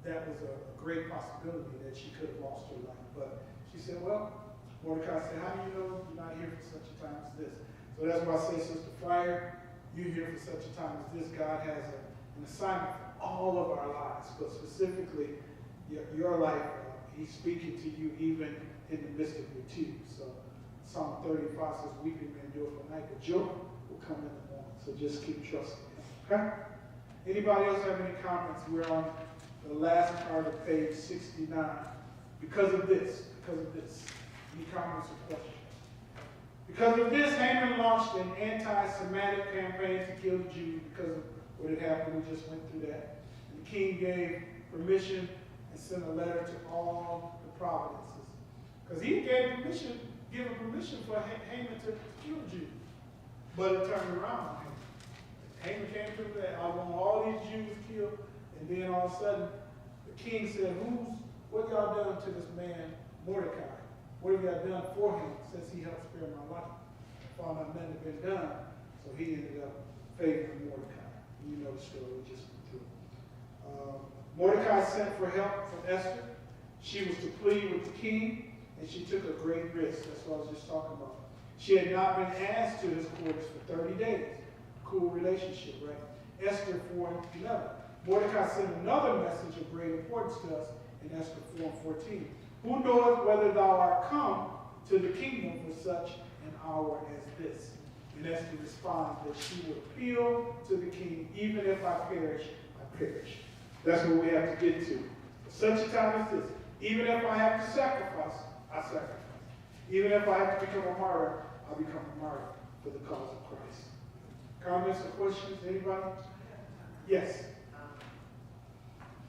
that was a great possibility that she could have lost her life. But she said, well, Mordecai said, how do you know you're not here for such a time as this? So that's why I say, Sister Fryer, you're here for such a time as this. God has an assignment for all of our lives, but specifically your life, he's speaking to you even in the midst of your tears. So Psalm 35 says, weeping may endure for night, but joy will come in the morning. So just keep trusting him. Okay? Anybody else have any comments? We're on the last part of page 69. Because of this, Any comments or questions? Because of this, Haman launched an anti-Semitic campaign to kill the Jews because of what had happened. We just went through that. And the king gave permission and sent a letter to all the provinces. Because he gave permission for Haman to kill Jews. But it turned around on Haman. Haman came to that, I want all these Jews killed. And then all of a sudden, the king said, what y'all done to this man, Mordecai? What have y'all done for him since he helped spare my life? Found out nothing had been done, so he ended up favoring Mordecai. You know the story we just went through. Mordecai sent for help from Esther. She was to plead with the king, and she took a great risk. That's what I was just talking about. She had not been asked to his quarters for 30 days. Cool relationship, right? Esther 4:11. Mordecai sent another message of great importance to us in Esther 4:14. Who knoweth whether thou art come to the kingdom for such an hour as this? And Esther responds that she will appeal to the king, even if I perish, I perish. That's what we have to get to. For such a time as this, even if I have to sacrifice, I sacrifice. Even if I have to become a martyr, I become a martyr for the cause of Christ. Comments or questions? Anybody? Yes.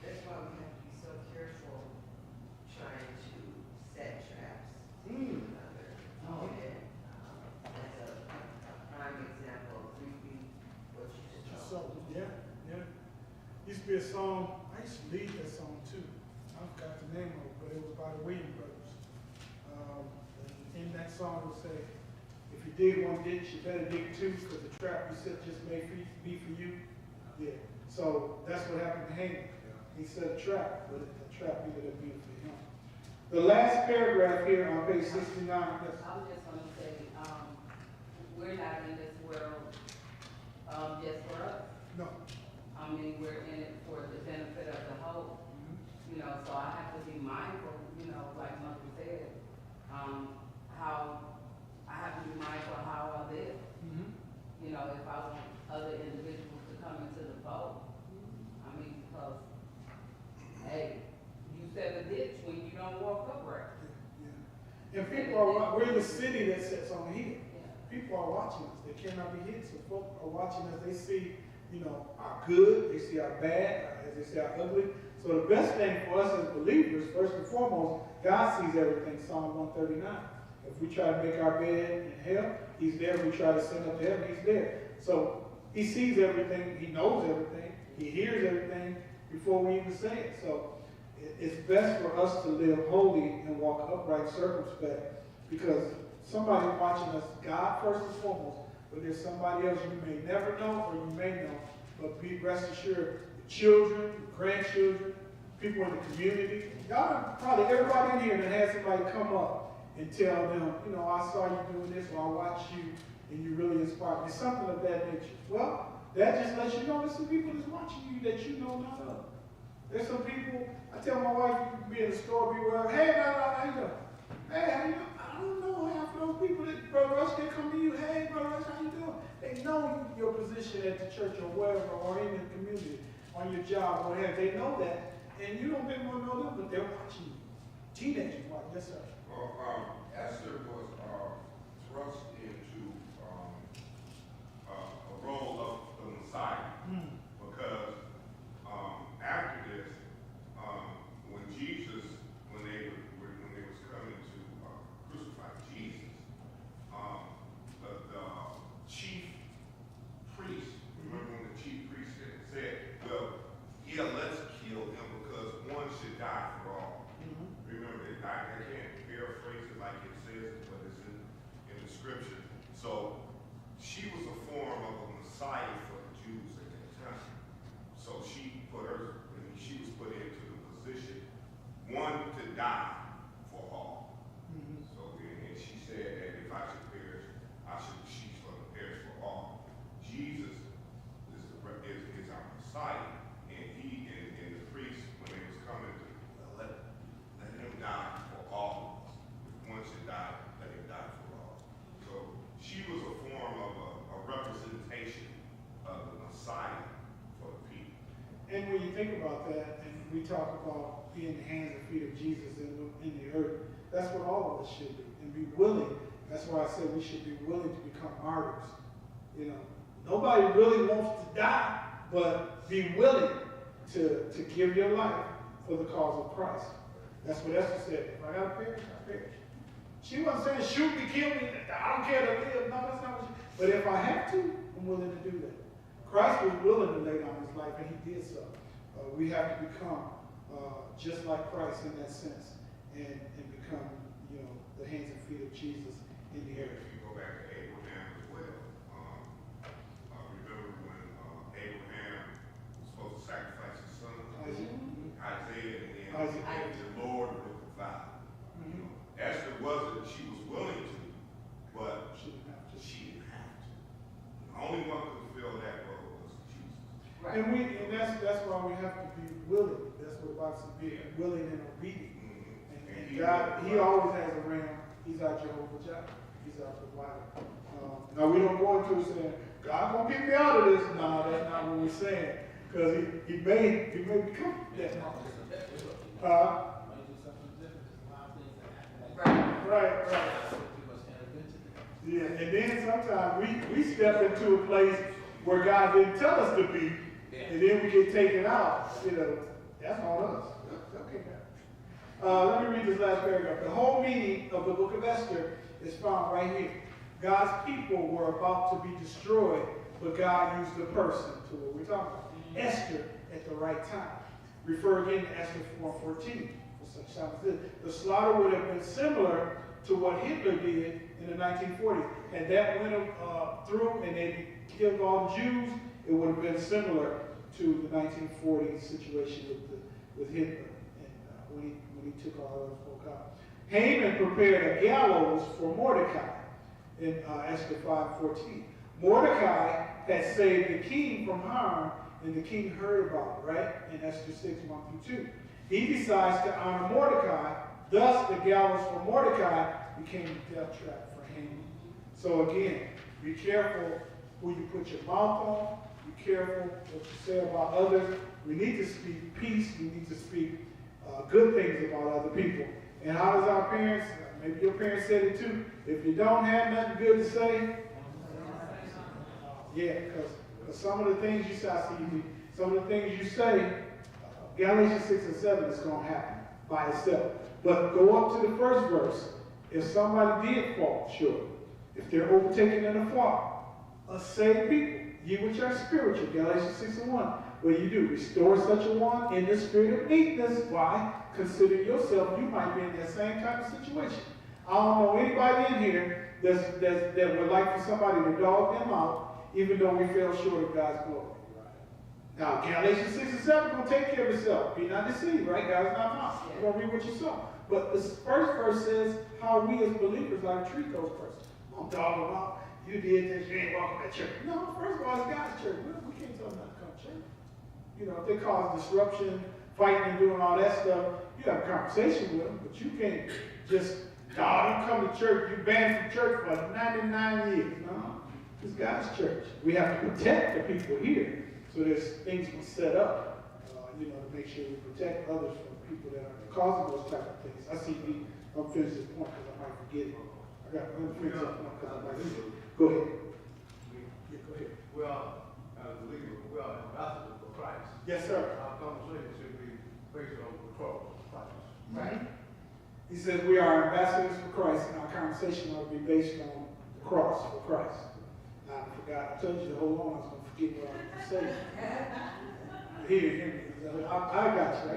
That's why we have to be so careful trying to set traps. Mm. That's a prime example of reaping what you sow. So, yeah. Used to be a song, I used to lead that song too. I forgot the name of it, but it was by the Williams Brothers. In that song it would say, if you dig one ditch, you better dig two, because the trap you set just may be for you. Yeah. So that's what happened to Haman. He set a trap, but the trap ended up being for him. The last paragraph here on page 69. Yes. I was just going to say, we're not in this world just for us. No. I mean, we're in it for the benefit of the whole. You know, so I have to be mindful, you know, like Mother said, how I have to be mindful of how I live. You know, if I want other individuals to come into the fold. I mean, because, hey, you set a ditch when you don't walk upright. Yeah. And people are, we're the city that sits on the hill. People are watching us. They cannot be hid. So folks are watching us. They see, you know, our good. They see our bad. As they see our ugly. So the best thing for us as believers, first and foremost, God sees everything. Psalm 139. If we try to make our bed in hell, he's there. If we try to send up to heaven, he's there. So he sees everything. He knows everything. He hears everything before we even say it. So it's best for us to live holy and walk upright, circumspect, because somebody watching us, God first and foremost, but there's somebody else you may never know or you may know, but be rest assured, the children, the grandchildren, people in the community, y'all probably everybody in here that had somebody come up and tell them, you know, I saw you doing this, or I watched you, and you really inspired me. Something of that nature. Well, that just lets you know there's some people that's watching you that you know not of. There's some people, I tell my wife, you can be in the store, be wherever, hey, how you doing? Hey, how you doing? I don't know half of those people that, Brother Rush, they come to you, hey, Brother Rush, how you doing? They know your position at the church or wherever, or in the community, on your job, or whatever. They know that, and you don't really want to know them, but they're watching you. Teenagers watch, yes, sir. Well, Esther was thrust into a role of the Messiah because after this, when they was coming to crucify Jesus, the chief priest, remember when the chief priest said, well, yeah, let's kill him because one should die for all. Remember, I can't paraphrase it like it says, but it's in the scripture. So she was a form of a Messiah for the Jews at that time. So she was put into the position, one to die for all. So and she said that if I should perish, she's going to perish for all. Jesus is our Messiah, and he and the priest, when they was coming to let him die for all of us. If one should die, let him die for all. So she was a form of a representation of the Messiah for the people. And when you think about that, and we talk about being the hands and feet of Jesus in the earth, That's what all of us should be, and be willing. That's why I said we should be willing to become martyrs. You know, nobody really wants to die, but be willing to give your life for the cause of Christ. That's what Esther said. If I gotta perish, I perish. She wasn't saying shoot me, kill me. I don't care to live. No, that's not what she. But if I have to, I'm willing to do that. Christ was willing to lay down his life, and he did so. We have to become just like Christ in that sense, and become, you know, the hands and feet of Jesus in the earth. If you go back to Abraham as well, remember when Abraham was supposed to sacrifice his son, Isaiah, and the Lord would provide. You know, Esther wasn't; she was willing to, but she didn't have to. The only one who could fill that role was Jesus. Right. And that's why we have to be willing. That's what about to be willing and obedient. And God, he always has a ram. He's our Jehovah Jireh. He's our provider. Now we don't go into it saying, God gonna get me out of this. No, that's not what we're saying. Because he may become that. Right. Yeah, and then sometimes we step into a place where God didn't tell us to be, and then we get taken out. You know, that's on us. Okay, let me read this last paragraph. The whole meaning of the book of Esther is found right here. God's people were about to be destroyed, but God used a person to what we're talking about. Esther at the right time. Refer again to Esther 4:14. For such time as this, the slaughter would have been similar to what Hitler did in the 1940s. Had that went through and they killed all the Jews, it would have been similar to the 1940 situation with Hitler and when he took all those folk out. Haman prepared a gallows for Mordecai in Esther 5:14. Mordecai had saved the king from harm, and the king heard about it, right? In Esther 6:1-2. He decides to honor Mordecai. Thus, the gallows for Mordecai became a death trap for Haman. So again, be careful who you put your mouth on. Be careful what you say about others. We need to speak peace. We need to speak good things about other people. And how does our parents, maybe your parents said it too, if you don't have nothing good to say, yeah, because some of the things you say, some of the things you say, Galatians 6:7 is going to happen by itself. But go up to the first verse. If somebody did fall short, if they're overtaken in a fault, saved people, ye which are spiritual, Galatians 6:1, what you do, restore such a one in the spirit of meekness. Why? Consider yourself, you might be in that same type of situation. I don't know anybody in here that would like for somebody to dog them out, even though we fell short of God's glory. Now, Galatians 6:7 going to take care of itself. Be not deceived, right? God is not mocked. You're going to read what you saw. But this first verse says how we as believers are to treat those persons. I'm talking about, you did this, you ain't welcome to church. No, first of all, it's God's church. We can't tell them not to come to church. You know, if they cause disruption, fighting and doing all that stuff, you have a conversation with them, but you can't just, don't come to church. You banned from church for 99 years. No, it's God's church. We have to protect the people here. So there's things we set up, you know, to make sure we protect others from people that are causing those type of things. I see I'm finished this point because I might forget it. I'm going to finish this point because I might forget it. Go ahead. Yeah, go ahead. Well, as a believer, we are ambassadors for Christ. Yes, sir. Our conversation should be based on the cross of Christ. Right. He says we are ambassadors for Christ, and our conversation ought to be based on the cross for Christ. Now, I forgot. I told you to hold on. I was going to forget what I was going to say. Hear me. I got you.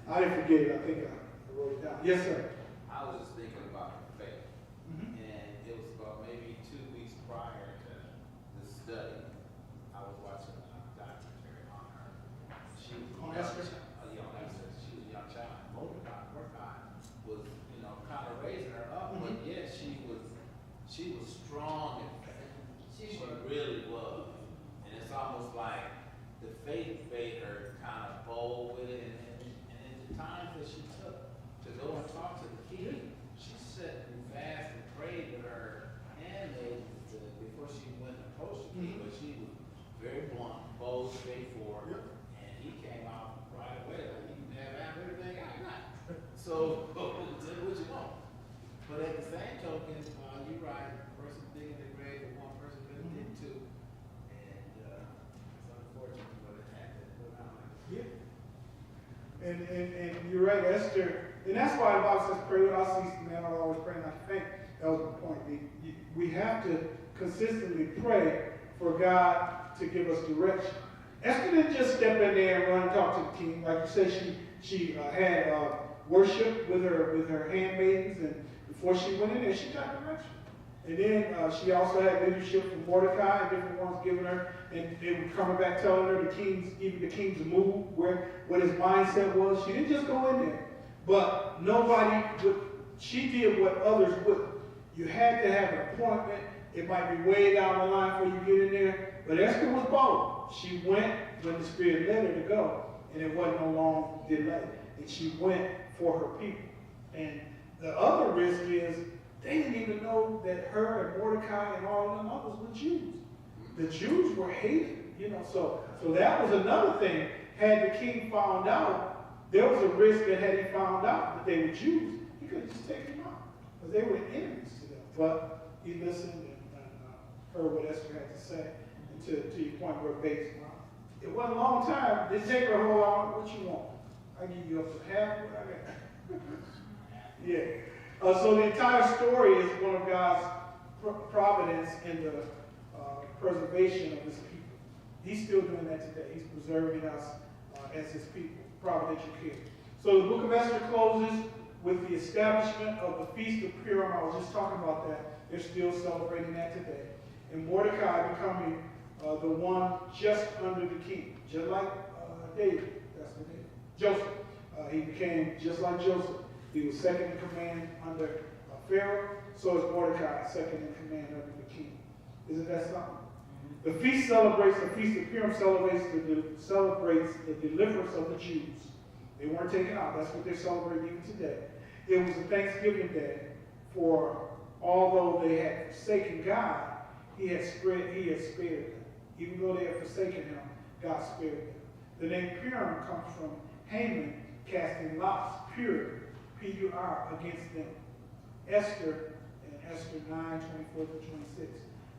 I didn't forget it. I think I wrote it down. Yes, sir. I was just thinking about faith, and it was about maybe 2 weeks prior to the study. I was watching a documentary on her. She was On Esther? Esther. She was a young child. Mordecai was, you know, kind of raising her up, but yet she was strong in faith. She really was, and it's almost like the faith made her kind of bold with it, and in the times that she took to go and talk to the king, she sat and fasted and prayed with her handmaid before she went and approached the king, but she was very blunt, bold, straightforward, and he came out right away like, you can have everything I got. So, what you want? And you're right, Esther. And that's why the Bible says, pray without ceasing. Man, I'll always pray not to faint. That was the point. We have to consistently pray for God to give us direction. Esther didn't just step in there and run and talk to the king. Like you said, she had worship with her handmaidens, and before she went in there, she got direction. And then she also had leadership from Mordecai and different ones giving her, and they were coming back telling her even the king's move, what his mindset was. She didn't just go in there, but she did what others wouldn't. You had to have an appointment. It might be way down the line before you get in there, but Esther was bold. She went when the Spirit led her to go, and it wasn't no long delay. And she went for her people. And the other risk is they didn't even know that her and Mordecai and all of them others were Jews. The Jews were hated, so that was another thing. Had the king found out, there was a risk that had he found out that they were Jews, he could have just taken them out, because they were enemies to them. But he listened and heard what Esther had to say, and to your point where based on. It wasn't a long time. It didn't take her a whole lot. What you want? I give you up to half what I got. Yeah. So the entire story is one of God's providence in the preservation of his people. He's still doing that today. He's preserving us as his people. Providential care. So the book of Esther closes with the establishment of the Feast of Purim. I was just talking about that. They're still celebrating that today. And Mordecai becoming the one just under the king, just like David. That's the name. Joseph. He became just like Joseph. He was second in command under Pharaoh. So is Mordecai second in command under the king. Isn't that something? The feast celebrates, the Feast of Purim celebrates the deliverance of the Jews. They weren't taken out. That's what they're celebrating even today. It was a Thanksgiving day for, although they had forsaken God, he had spared them. Even though they had forsaken him, God spared them. The name Purim comes from Haman casting lots, Pur, P-U-R, against them. Esther, in Esther 9:24-26.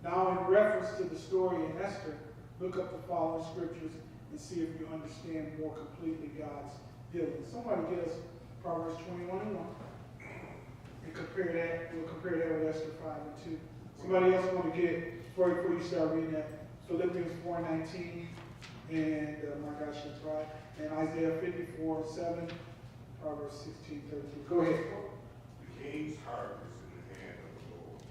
Now, in reference to the story in Esther, look up the following scriptures and see if you understand more completely God's dealing. Somebody get us Proverbs 21:1. And compare that. We'll compare that with Esther 5:2. Somebody else want to get, before you start reading that, Philippians 4:19, and my gosh, that's right, and Isaiah 54:7, Proverbs 16:13. Go ahead. The king's heart is in the hand of the Lord.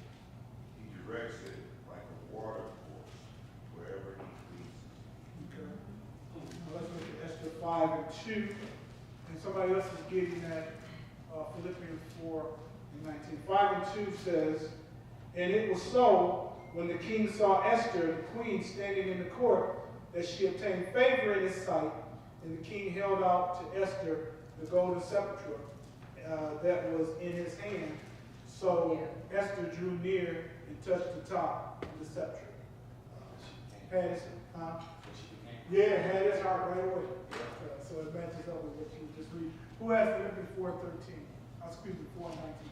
He directs it like a water course wherever he pleases. Okay. Now let's look at Esther 5:2, and somebody else is getting that Philippians 4:19. 5:2 says, and it was so, when the king saw Esther, the queen, standing in the court, that she obtained favor in his sight, and the king held out to Esther the golden scepter that was in his hand. So Esther drew near and touched the top of the scepter. Had his heart right away. So it matches up with what you just read. Who has Philippians 4:13? Excuse me, 4:19.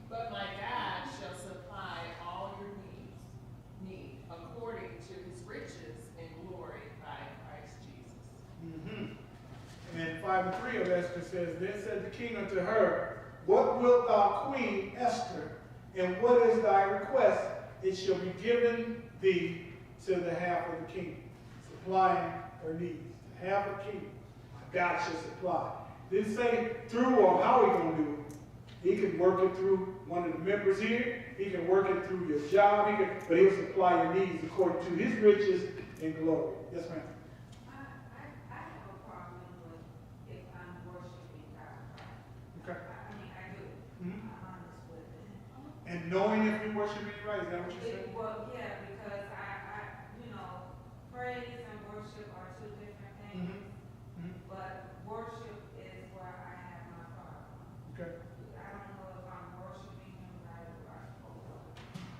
But my God shall supply all your need according to his riches and glory by Christ Jesus. And 5:3 of Esther says, then said the king unto her, what wilt thou, Queen Esther, and what is thy request? It shall be given thee to the half of the kingdom, supplying her needs. The half of the kingdom, God shall supply. Didn't say through or how he going to do it. He can work it through one of the members here. He can work it through your job. But he'll supply your needs according to his riches and glory. Yes, ma'am. I have a problem with if I'm worshiping God. Okay. I do. Mm-hmm. I'm honest with it. And knowing if you're worshiping right, is that what you said? Well, yeah, because praise and worship are two different things. Mm-hmm. But worship is where I have my problem. Okay. I don't know if I'm worshiping him right or right.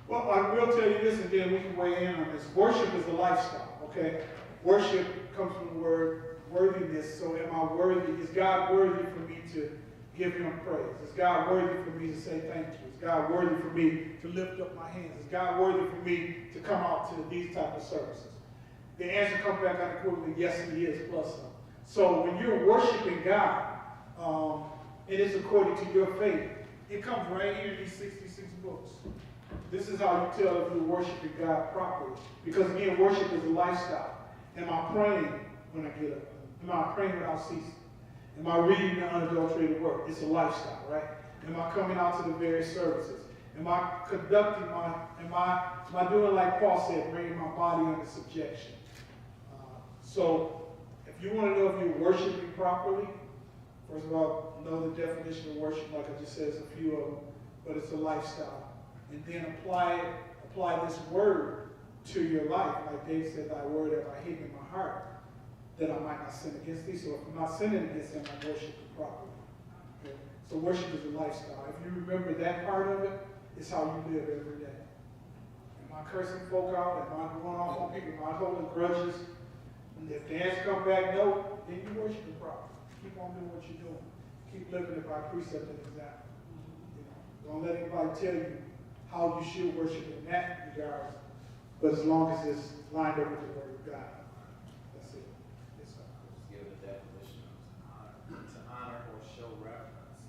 Well, I will tell you this, and then we can weigh in on this. Worship is a lifestyle, okay? Worship comes from the word worthiness. So am I worthy? Is God worthy for me to give him praise? Is God worthy for me to say thank you? Is God worthy for me to lift up my hands? Is God worthy for me to come out to these type of services? the answer comes back unequivocally, yes, he is, plus some. So when you're worshiping God, and it's according to your faith, it comes right here in these 66 books. This is how you tell if you're worshiping God properly. Because again, worship is a lifestyle. Am I praying when I get up? Am I praying without ceasing? Am I reading the unadulterated word? It's a lifestyle, right? Am I coming out to the various services? Am I conducting am I doing like Paul said, bringing my body under subjection? So if you want to know if you're worshiping properly, first of all, know the definition of worship, like I just said, it's a few of them, but it's a lifestyle. And then apply this word to your life. Like David said, thy word have I hidden in my heart, that I might not sin against thee. So if I'm not sinning against him, I'm worshiping properly. Okay? So worship is a lifestyle. If you remember that part of it, it's how you live every day. Am I cursing folk out? Am I going off on people? Am I holding grudges? And if the answer come back no, then you worship it properly. Keep on doing what you're doing. Keep living it by precept and example. You know, don't let anybody tell you how you should worship in that regard, but as long as it's lined up with the word of God. That's it. Yes, sir. Just give a definition to honor or show reverence,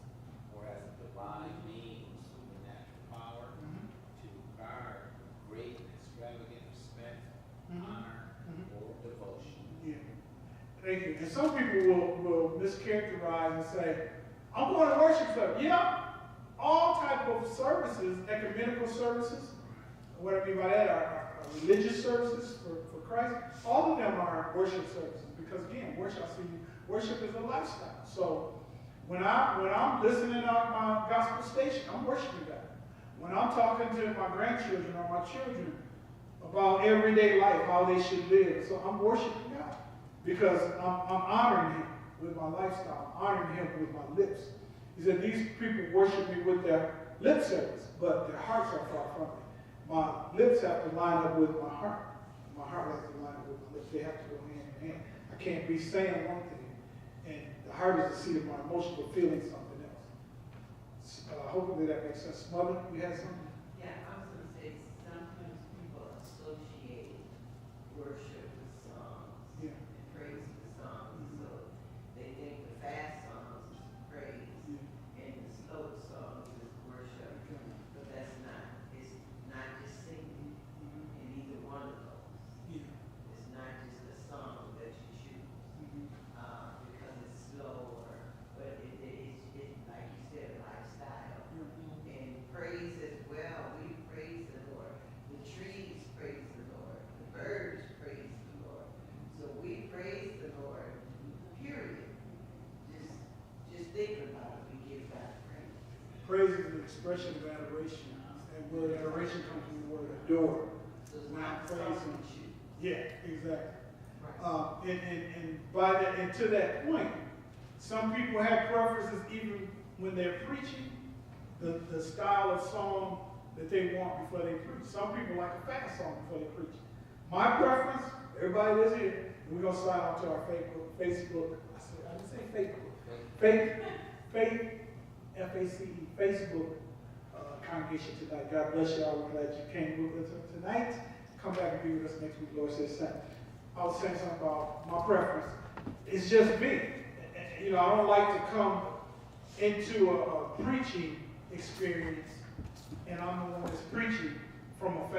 or as a divine being or supernatural power, to guard great and extravagant respect, honor, or devotion. Yeah. Thank you. And some people will mischaracterize and say, I'm going to worship service. Yeah, all type of services, ecumenical services, what I mean by that are religious services for Christ. All of them are worship services because again, worship is a lifestyle. So when I'm listening on my gospel station, I'm worshiping God. When I'm talking to my grandchildren or my children about everyday life, how they should live, so I'm worshiping God because I'm honoring him with my lifestyle. I'm honoring him with my lips. He said, these people worship me with their lip service, but their hearts are far from me. My lips have to line up with my heart. My heart has to line up with my lips. They have to go hand in hand. I can't be saying one thing, and the heart is the seat of my emotion, but feeling something else. Hopefully that makes sense. Mother, you had something? Yeah, I was going to say, sometimes people associate worship with songs. Yeah. And praise with songs. So they think the fast songs is praise. And the slow songs is worship. But that's not. It's not just singing in either one of those. Yeah. It's not just a song that you choose because it's slower, but it's like you said, a lifestyle. And praise as well. We praise the Lord. The trees praise the Lord. The birds praise the Lord. So we praise the Lord, period. Just think about it. We give God praise. Praise is an expression of adoration. And word adoration comes from the word adore. So it's When I not praise something him. you choose. Yeah, exactly. Right. And by that, and to that point, some people have preferences even when they're preaching, the style of song that they want before they preach. Some people like a fast song before they preach. My preference, everybody that's here, we're going to sign on to our Facebook. I didn't say Facebook. Faith, F-A-C-E, Facebook congregation tonight. God bless you all. We're glad you came with us tonight. Come back and be with us next week, Lord says same. I was saying something about my preference. It's just me. You know, I don't like to come into a preaching experience and I'm the one that's preaching from a fast